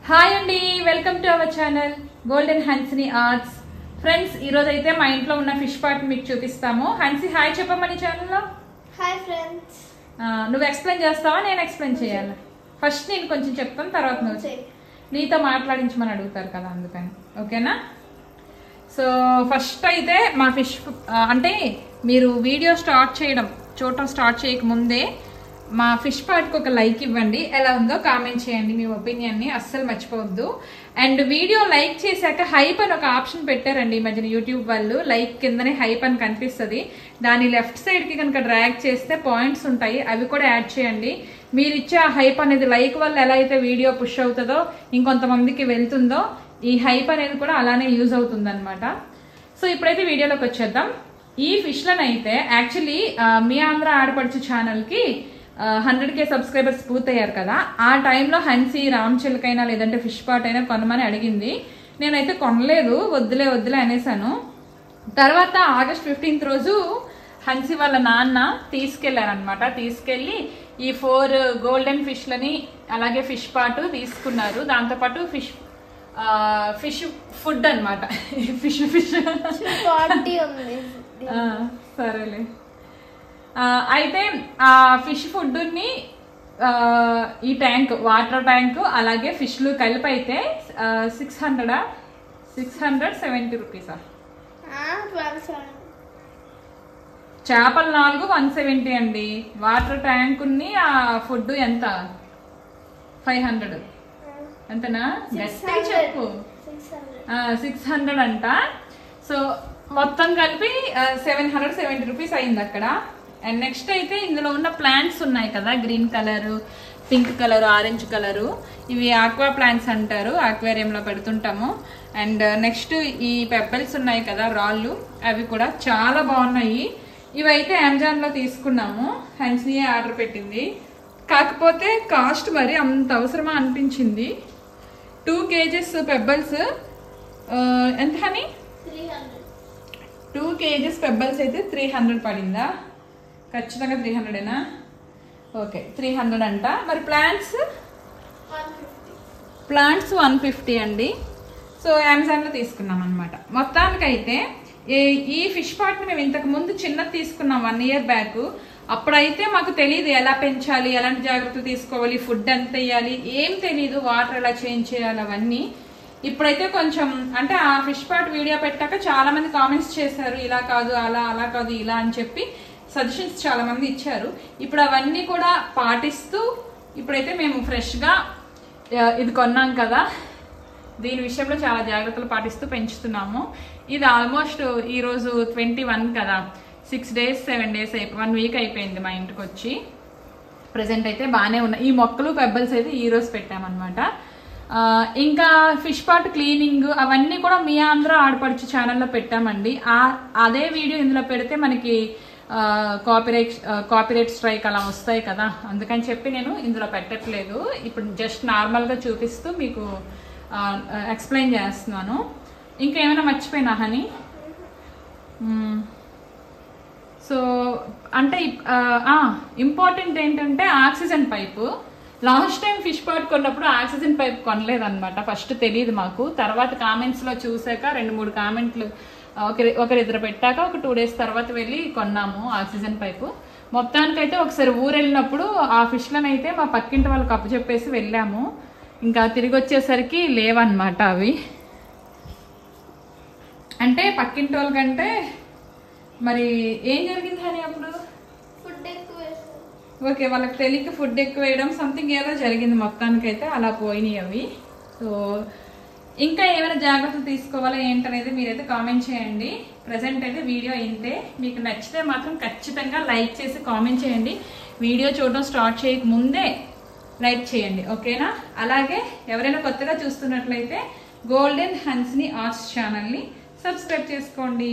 Hi అండి, welcome to our channel golden Hansini arts. Friends, ఈరోజు అయితే మా ఇంట్లో ఉన్న ఫిష్ పార్ట్ మీకు చూపిస్తాము. హన్సి హాయ్ చెప్పమని ఛానల్లో. Hi friends. నువ్వు ఎక్స్ప్లెయిన్ చేస్తావా, నేను ఎక్స్ప్లెయిన్ చేయాలి? ఫస్ట్ నేను కొంచెం చెప్తాను, తర్వాత నువ్వు నీతో మాట్లాడించమని అడుగుతారు కదా, అందుకని. ఓకేనా? సో ఫస్ట్ అయితే మా ఫిష్ అంటే మీరు వీడియో చూడటం స్టార్ట్ చేయకముందే మా ఫిష్ పార్ట్కి ఒక లైక్ ఇవ్వండి. ఎలా ఉందో కామెంట్ చేయండి, మీ ఒపీనియన్ని అస్సలు మర్చిపోవద్దు. అండ్ వీడియో లైక్ చేశాక హైప్ అని ఒక ఆప్షన్ పెట్టారండి ఈ మధ్యన యూట్యూబ్ వాళ్ళు. లైక్ కిందనే హైప్ అని కనిపిస్తుంది, దాని లెఫ్ట్ సైడ్కి కనుక డ్రాగ్ చేస్తే పాయింట్స్ ఉంటాయి, అవి కూడా యాడ్ చేయండి. మీరు ఇచ్చే ఆ హైప్ అనేది లైక్ వల్ల ఎలా అయితే వీడియో పుష్ అవుతుందో, ఇంకొంతమందికి వెళ్తుందో, ఈ హైప్ అనేది కూడా అలానే యూజ్ అవుతుంది అనమాట. సో ఇప్పుడైతే వీడియోలోకి వచ్చేద్దాం. ఈ ఫిష్లను అయితే యాక్చువల్లీ మీ ఆంధ్ర ఆడపడుచు ఛానల్కి 100K సబ్స్క్రైబర్స్ పూర్తయ్యారు కదా, ఆ టైంలో హన్సీ రామ్ చిలకైనా లేదంటే ఫిష్ పాట్ అయినా కొనమని అడిగింది. నేనైతే కొనలేదు, వద్దులే అనేసాను. తర్వాత ఆగస్ట్ 15th రోజు హన్సీ వాళ్ళ నాన్న తీసుకెళ్లారనమాట. తీసుకెళ్లి ఈ 4 గోల్డెన్ ఫిష్లని అలాగే ఫిష్ పాటు తీసుకున్నారు. దాంతోపాటు ఫిష్ ఫుడ్ అనమాట. ఫిష్ సరేలే. అయితే ఆ ఫిష్ ఫుడ్ని ఈ వాటర్ ట్యాంక్ అలాగే ఫిష్లు కలిపి అయితే 670 రూపీసా? చేపలు 4 170 అండి. వాటర్ ట్యాంక్ ని ఆ ఫుడ్ ఎంత? 500 అంతనా? గట్టిగా చెప్పు. 600 అంట. సో మొత్తం కలిపి 770 రూపీస్ అయింది అక్కడ. అండ్ నెక్స్ట్ అయితే ఇందులో ఉన్న ప్లాంట్స్ ఉన్నాయి కదా, green colour, pink colour, orange colour, ఇవి ఆక్వా ప్లాంట్స్ అంటారు, ఆక్వేరియంలో పెడుతుంటాము. అండ్ నెక్స్ట్ ఈ పెబ్బల్స్ ఉన్నాయి కదా, రాళ్ళు, అవి కూడా చాలా బాగున్నాయి. ఇవైతే అమెజాన్లో తీసుకున్నాము, హన్సియే ఆర్డర్ పెట్టింది. కాకపోతే కాస్ట్ మరి అంత అవసరమా అనిపించింది. 2 kgs పెబ్బల్స్ ఎంత హని? 2 kgs పెబ్బల్స్ అయితే 300 పడిందా? ఖచ్చితంగా 300ఏనా? ఓకే, 300 అంట. మరి ప్లాంట్స్ 150 అండి. సో అమెజాన్లో తీసుకున్నాం అనమాట. మొత్తానికైతే ఈ ఫిష్ పాట్ని మేము ఇంతకు ముందు చిన్నది తీసుకున్నాం 1 year బ్యాక్. అప్పుడైతే మాకు తెలియదు ఎలా పెంచాలి, ఎలాంటి జాగ్రత్తలు తీసుకోవాలి, ఫుడ్ ఎంత వేయాలి, ఏం తెలీదు, వాటర్ ఎలా చేంజ్ చేయాలి అవన్నీ. ఇప్పుడైతే కొంచెం అంటే ఆ ఫిష్ పాట్ వీడియో పెట్టాక చాలా మంది కామెంట్స్ చేశారు, ఇలా కాదు అలా కాదు ఇలా అని చెప్పి సజెషన్స్ చాలా మంది ఇచ్చారు. ఇప్పుడు అవన్నీ కూడా పాటిస్తూ ఇప్పుడైతే మేము ఫ్రెష్గా ఇది కొన్నాం కదా, దీని విషయంలో చాలా జాగ్రత్తలు పాటిస్తూ పెంచుతున్నాము. ఇది ఆల్మోస్ట్ ఈరోజు 21 కదా, 6 days 7 days 1 week అయిపోయింది మా ఇంటికి వచ్చి. ప్రజెంట్ అయితే బాగానే ఉన్నాయి. ఈ మొక్కలు పెబ్బల్స్ అయితే ఈ రోజు పెట్టామన్నమాట. ఇంకా ఫిష్ పాట్ క్లీనింగ్ అవన్నీ కూడా మీ ఆంధ్ర ఆడపడుచు ఛానల్లో పెట్టామండి. అదే వీడియో ఇందులో పెడితే మనకి కాపీరైట్ స్ట్రైక్ అలా వస్తాయి కదా, అందుకని చెప్పి నేను ఇందులో పెట్టట్లేదు. ఇప్పుడు జస్ట్ నార్మల్గా చూపిస్తూ మీకు ఎక్స్ప్లెయిన్ చేస్తున్నాను. ఇంకేమైనా మర్చిపోయినా హని? సో అంటే ఇంపార్టెంట్ ఏంటంటే oxygen pipe. Last time fish pot కొన్నప్పుడు ఆక్సిజన్ పైప్ కొనలేదన్నమాట. ఫస్ట్ తెలియదు మాకు, తర్వాత కామెంట్స్లో చూసాక 2-3 కామెంట్లు ఒకరిద్దరు పెట్టాక ఒక 2 days తర్వాత వెళ్ళి కొన్నాము ఆక్సిజన్ పైపు. మొత్తానికైతే ఒకసారి ఊరు వెళ్ళినప్పుడు ఆ ఫిష్లను అయితే మా పక్కింటి వాళ్ళకి అప్పచెప్పేసి వెళ్ళాము. ఇంకా తిరిగి వచ్చేసరికి లేవన్నమాట అవి. అంటే పక్కింటి వాళ్ళకంటే మరి ఏం జరిగింది అని అప్పుడు? ఫుడ్ ఎక్కువ. ఓకే, వాళ్ళకి తెలియక ఫుడ్ ఎక్కువ వేయడం సంథింగ్ ఏదో జరిగింది, మొత్తానికైతే అలా పోయినాయి అవి. సో ఇంకా ఏమైనా జాగ్రత్తలు తీసుకోవాలా ఏంటనేది మీరైతే కామెంట్ చేయండి. ప్రజెంట్ అయితే వీడియో ఇంతే. మీకు నచ్చితే మాత్రం ఖచ్చితంగా లైక్ చేసి కామెంట్ చేయండి. వీడియో చూడడం స్టార్ట్ చేయక ముందే లైక్ చేయండి, ఓకేనా? అలాగే ఎవరైనా కొత్తగా చూస్తున్నట్లయితే గోల్డెన్ హన్సిని ఆర్ట్స్ ఛానల్ని సబ్స్క్రైబ్ చేసుకోండి.